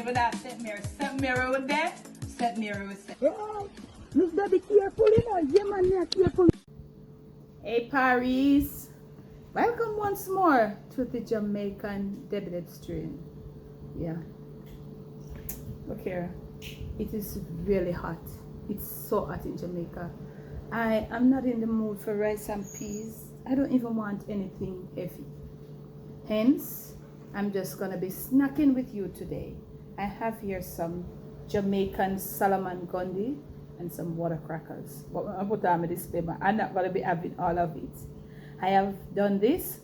with that St. Mary. St. Mary with that. St. Mary with St. Oh, Miss Daddy, careful, you know. Yeah, man, yeah, careful. Hey, Paris. Welcome once more to the Jamaican debated stream. Yeah. Look here. It is really hot. It's so hot in Jamaica. I am not in the mood for rice and peas. I don't even want anything heavy. Hence, I'm just gonna be snacking with you today. I have here some Jamaican Solomon Gundy and some water crackers. But I put on my display, but I'm not gonna be having all of it. I have done this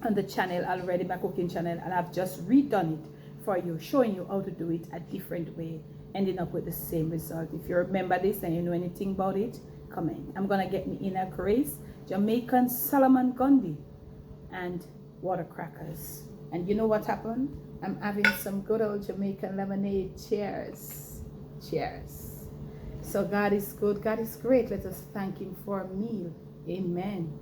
on the channel already, my cooking channel, and I've just redone it for you, showing you how to do it a different way, ending up with the same result. If you remember this and you know anything about it, comment. I'm gonna get me in a grace Jamaican Solomon Gundy and water crackers. And you know what happened? I'm having some good old Jamaican lemonade. Cheers. Cheers. So God is good, God is great. Let us thank him for a meal. Amen.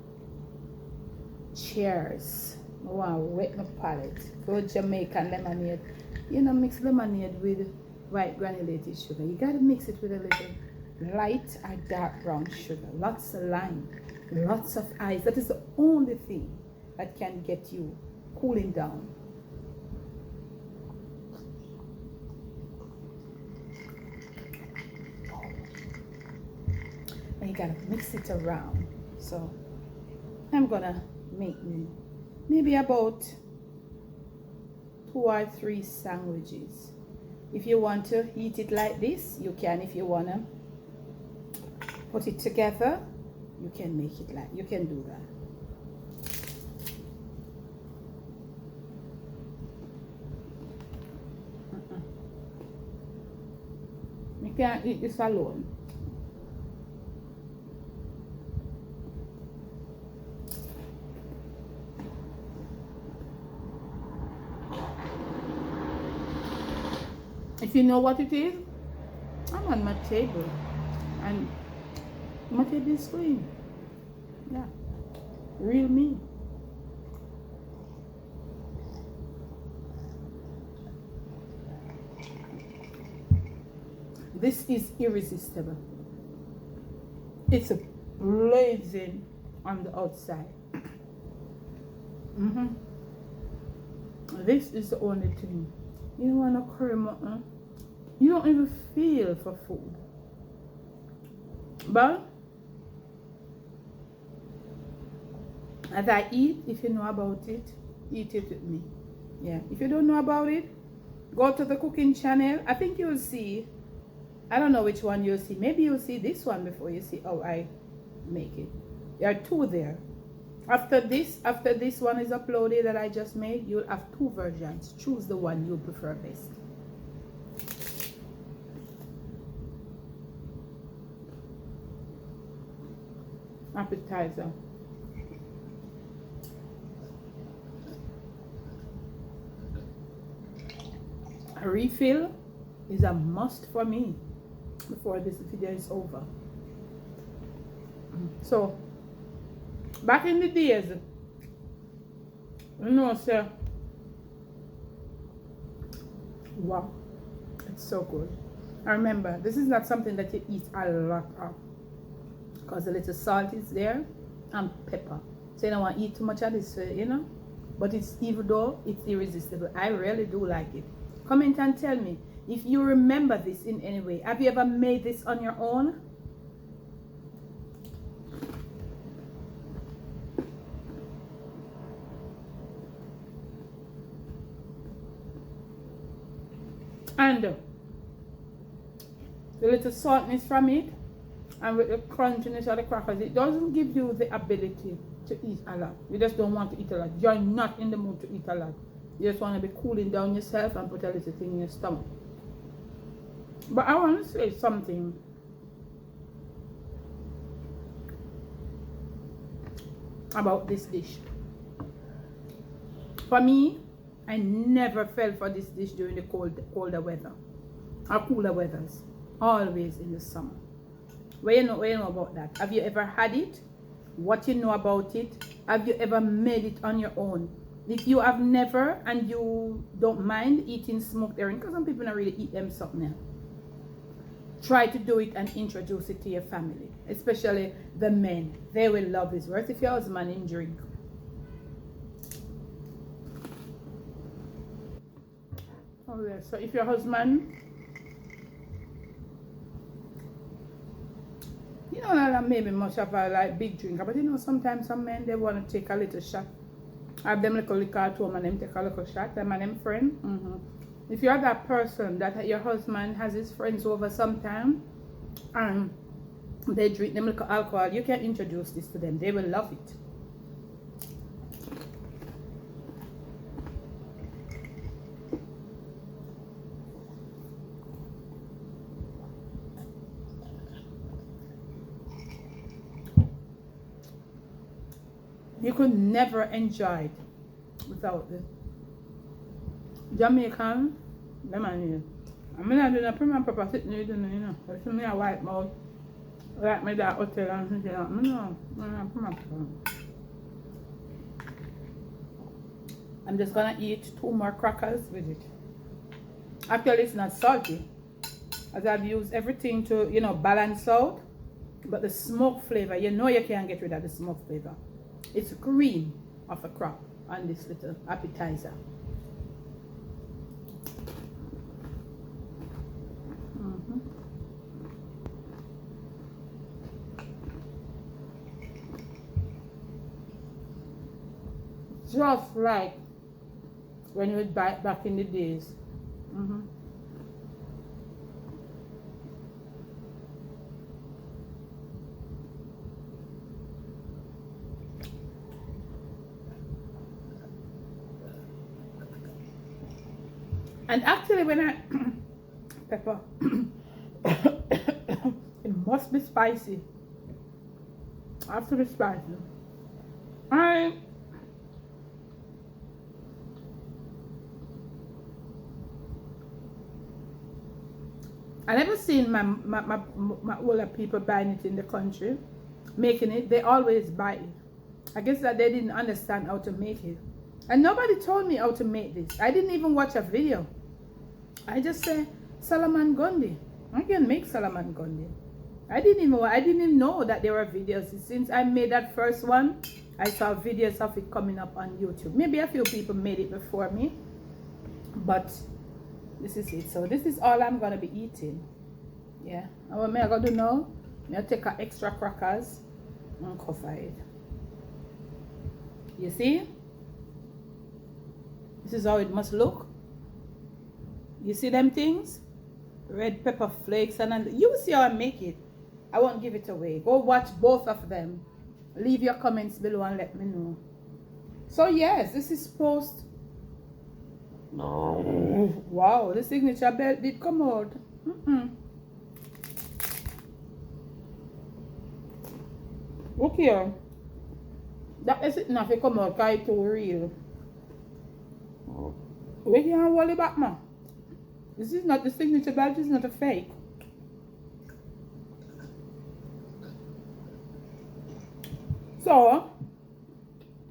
Cheers. Wow, wet my palate. Good Jamaican lemonade. You know, mix lemonade with white granulated sugar. You gotta mix it with a little light or dark brown sugar. Lots of lime, lots of ice. That is the only thing that can get you cooling down. And you gotta mix it around. So I'm gonna make maybe about 2 or 3 sandwiches. If you want to eat it like this, you can. If you want to put it together, you can make it like, you can do that. You can't eat this alone. If you know what it is, I'm on my table and my table is clean. Yeah, real me. This is irresistible. It's blazing on the outside. This is the only thing. You don't want to curry mutton. You don't even feel for food. But as I eat, if you know about it, eat it with me. Yeah. If you don't know about it, go to the cooking channel. I think you'll see, I don't know which one you'll see. Maybe you'll see this one before you see how I make it. There are 2 there. After this one is uploaded that I just made, you'll have 2 versions. Choose the one you prefer best. Appetizer. A refill is a must for me before this video is over. So back in the days, you know, sir, wow, it's so good. I remember, this is not something that you eat a lot of because a little salt is there and pepper. So you don't want to eat too much of this, you know, but it's, even though it's irresistible, I really do like it. Comment and tell me if you remember this in any way. Have you ever made this on your own? And the little saltness from it and with the crunchiness of the crackers, it doesn't give you the ability to eat a lot. You just don't want to eat a lot. You're not in the mood to eat a lot. You just want to be cooling down yourself and put a little thing in your stomach. But I want to say something about this dish. For me, I never fell for this dish during the colder weather or cooler weathers. Always in the summer. What you know about that? Have you ever had it? What you know about it? Have you ever made it on your own? If you have never and you don't mind eating smoked herring, because some people don't really eat them something now, try to do it and introduce it to your family, especially the men. They will love his worth if your husband in drink. Oh yeah, so if your husband, you know that maybe much of a like big drinker, but you know sometimes some men they want to take a little shot. Have them little liquor at home and them take a little shot, them and them friend. If you're that person that your husband has his friends over sometime and they drink them little alcohol, you can introduce this to them. They will love it. You could never enjoy it without the Jamaican lemon. I'm not doing a premium proper sitting there, you know. That's me a white mouth. Like me that hotel and things like that. No, I'm just gonna eat 2 more crackers with it. Actually, it's not salty, as I've used everything to, you know, balance out. But the smoke flavor, you know, you can't get rid of the smoke flavor. It's green of a crop on this little appetizer. Just like when you would buy it back in the days. And actually when I pepper it must be spicy. It has to be spicy. I never seen my older people buying it in the country, making it. They always buy it. I guess that they didn't understand how to make it. And nobody told me how to make this. I didn't even watch a video. I just say Solomon Gundy. I can make Solomon Gundy. I didn't even know that there were videos. Since I made that first one, I saw videos of it coming up on YouTube. Maybe a few people made it before me, but this is it. So this is all I'm gonna be eating. Yeah. And what I'm gonna do now, I'm gonna take extra crackers and cover it. You see? This is how it must look. You see them things? Red pepper flakes, and you will see how I make it. I won't give it away. Go watch both of them. Leave your comments below and let me know. So yes, this is post. Wow, the signature belt did come out. Okay. That is it enough to come out because it's too real. We can't hold it back, man. This is not the signature badge, it's not a fake. So,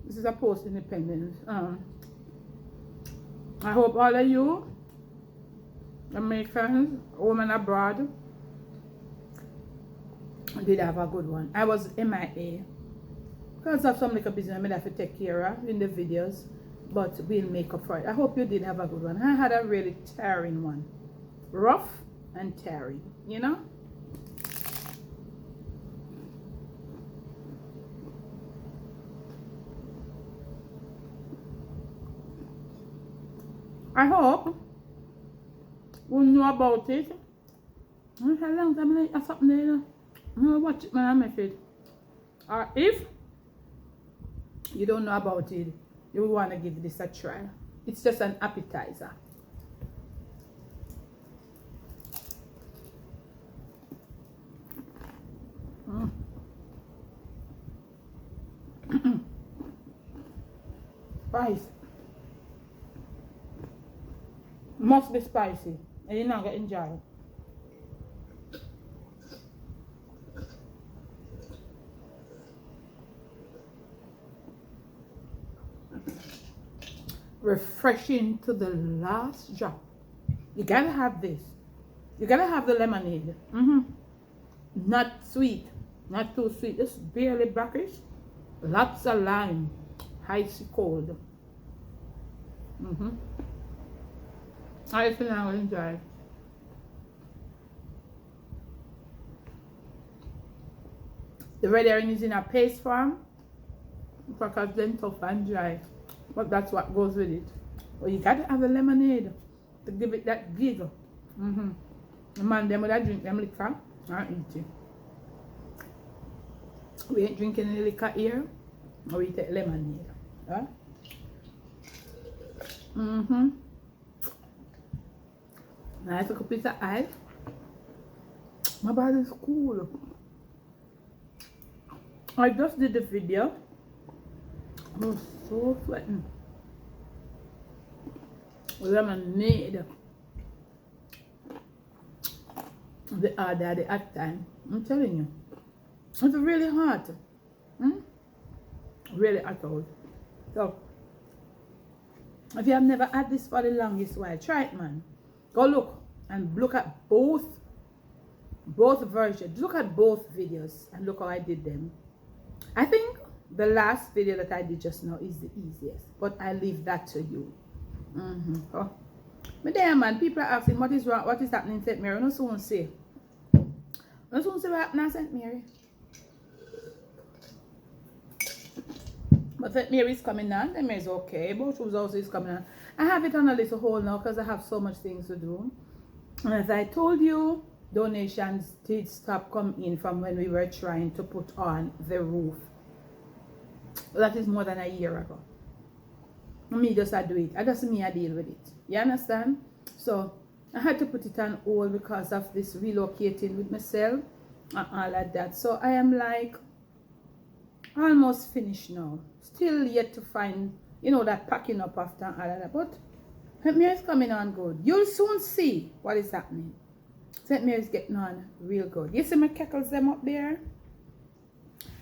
this is a post-independence. I hope all of you, Americans, women abroad, did have a good one. I was MIA. Because of some little business I have to take care of in the videos. But we'll make up for it. I hope you did have a good one. I had a really tearing one. Rough and tearing, you know? I hope we know about it. I had a long time I like something there. I'm going to watch it when I make it. Or if you don't know about it, you want to give this a try. It's just an appetizer. Spicy. Must be spicy. And you're not going to enjoy it. refreshing to the last drop. You gotta have this. You gotta have the lemonade. Not sweet, not too sweet, just barely brackish. Lots of lime, icy cold. I think I will enjoy. The red herring is in a paste form because then tough and dry, but that's what goes with it. But you gotta have a lemonade to give it that giggle. The man them would drink them liquor and eat it. We ain't drinking any liquor here, or we take lemonade. Huh? Now I took a piece of ice. My body's cool. I just did the video. I was so sweating. Lemonade. The hot time. I'm telling you. It's really hot. Really hot out. So, if you have never had this for the longest while, try it, man. Go look at both versions. Look at both videos and look how I did them. I think the last video that I did just now is the easiest, but I leave that to you. Oh. But there, man, people are asking what is wrong, what is happening in St. Mary. No someone say. No someone say what happened in St. Mary. But St. Mary is coming on. St. Mary is okay. Both shoes also is coming on. I have it on a little hold now because I have so much things to do. And as I told you, donations did stop coming in from when we were trying to put on the roof. That is more than a year ago. Me just I do it. I just me I deal with it. You understand? So I had to put it on hold because of this relocating with myself and all of that. So I am like almost finished now. Still yet to find, you know, that packing up after all of that. But St. Mary's coming on good. You'll soon see what is happening. St. Mary's getting on real good. You see my kettles them up there?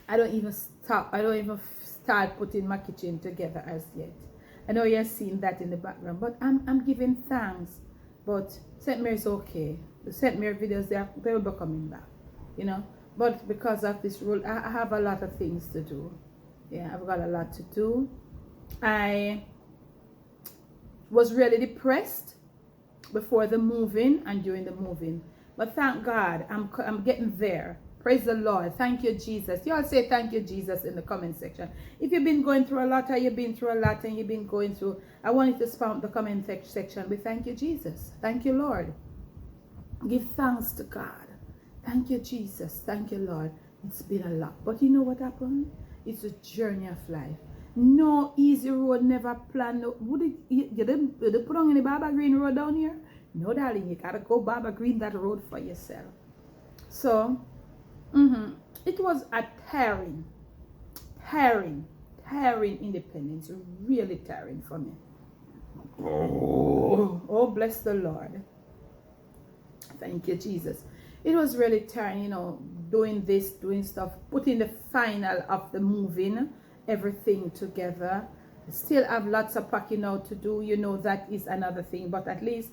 I don't even start putting my kitchen together as yet. I know you're seeing that in the background, but I'm giving thanks. But St. Mary's okay. The St. Mary videos, they will be coming back, you know. But because of this rule, I have a lot of things to do. Yeah, I've got a lot to do. I was really depressed before the moving and during the moving, but thank God I'm getting there. Praise the Lord. Thank you, Jesus. You all say thank you, Jesus, in the comment section. If you've been going through a lot, or you've been through a lot, and you've been going through, I want you to spam the comment section with thank you, Jesus. Thank you, Lord. Give thanks to God. Thank you, Jesus. Thank you, Lord. It's been a lot, but you know what happened? It's a journey of life. No easy road, never planned. No, you put on any Barbara Green road down here? No, darling, you gotta go Barbara Green that road for yourself. So, it was a tiring independence, really tiring for me. Oh, bless the Lord. Thank you, Jesus. It was really tiring, you know, doing this, doing stuff, putting the final of the moving, everything together. Still have lots of packing out to do, you know, that is another thing, but at least,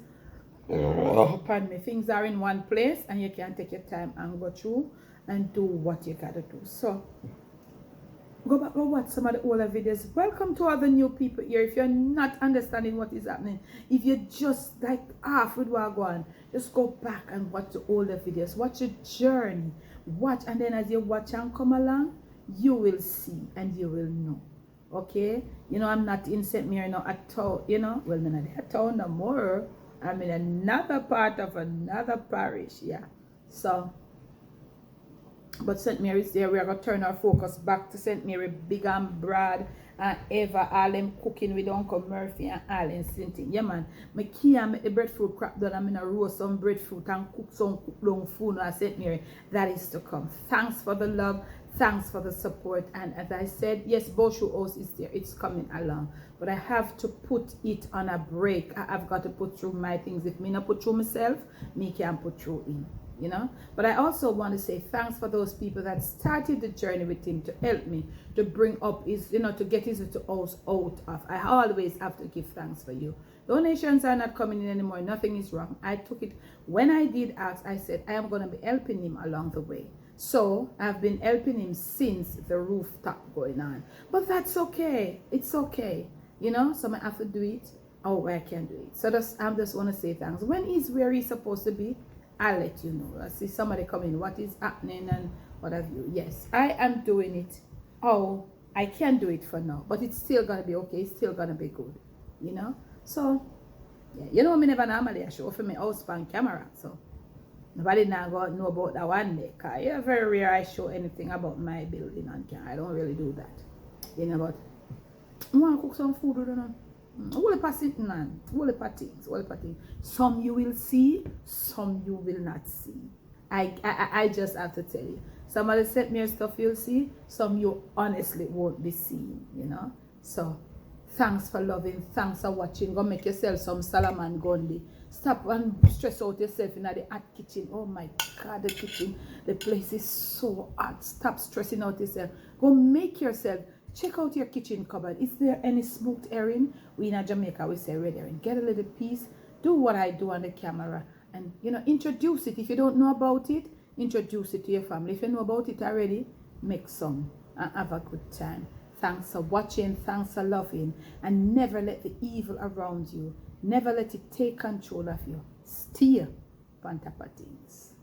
pardon me, things are in one place and you can take your time and go through and do what you gotta do. So go back, go watch some of the older videos. Welcome to all the new people here. If you're not understanding what is happening, if you're just like half with what going on, just go back and watch the older videos. Watch your journey. Watch, and then as you watch and come along, you will see and you will know. Okay? You know, I'm not in St. Mary now at all, you know. Well, I'm not at all no more. I'm in another part of another parish, yeah. So, but St. Mary's there. We are going to turn our focus back to St. Mary, Big and Broad, and Eva, all them cooking with Uncle Murphy and all them things. Yeah, man. I can't make the breadfruit crap done. I'm going to roast some breadfruit and cook some long food at St. Mary. That is to come. Thanks for the love. Thanks for the support. And as I said, yes, Boshu House is there. It's coming along. But I have to put it on a break. I've got to put through my things. If me not put through myself, me can't put through in. you know. But I also want to say thanks for those people that started the journey with him to help me to bring up his, you know, to get his house out of. I always have to give thanks for you. Donations are not coming in anymore. Nothing is wrong. I took it. When I did ask, I said I am going to be helping him along the way. So I've been helping him since the rooftop going on. But that's okay. It's okay. You know, so I have to do it. Oh, I can do it. So I'm just want to say thanks. When he's where he's supposed to be, I'll let you know. I see somebody coming. What is happening and what have you? Yes, I am doing it. Oh, I can do it for now. But it's still going to be okay. It's still going to be good. You know? So, yeah. You know, me never normally I show for my house on camera. So, nobody now go know about that one day. Because it's very rare I show anything about my building on camera. I don't really do that. You know, but I want to cook some food, don't know. All the things, man. All the things. Some you will see, some you will not see. I just have to tell you. Somebody sent me stuff you'll see, some you honestly won't be seeing, you know. So, thanks for loving, thanks for watching. Go make yourself some Solomon Gundy. Stop and stress out yourself in the hot kitchen. Oh my God, the kitchen, the place is so hot. Stop stressing out yourself. Go make yourself. Check out your kitchen cupboard. Is there any smoked herring? We in Jamaica, we say red herring. Get a little piece. Do what I do on the camera. And, you know, introduce it. If you don't know about it, introduce it to your family. If you know about it already, make some and have a good time. Thanks for watching. Thanks for loving. And never let the evil around you, never let it take control of you. Steer on top of things.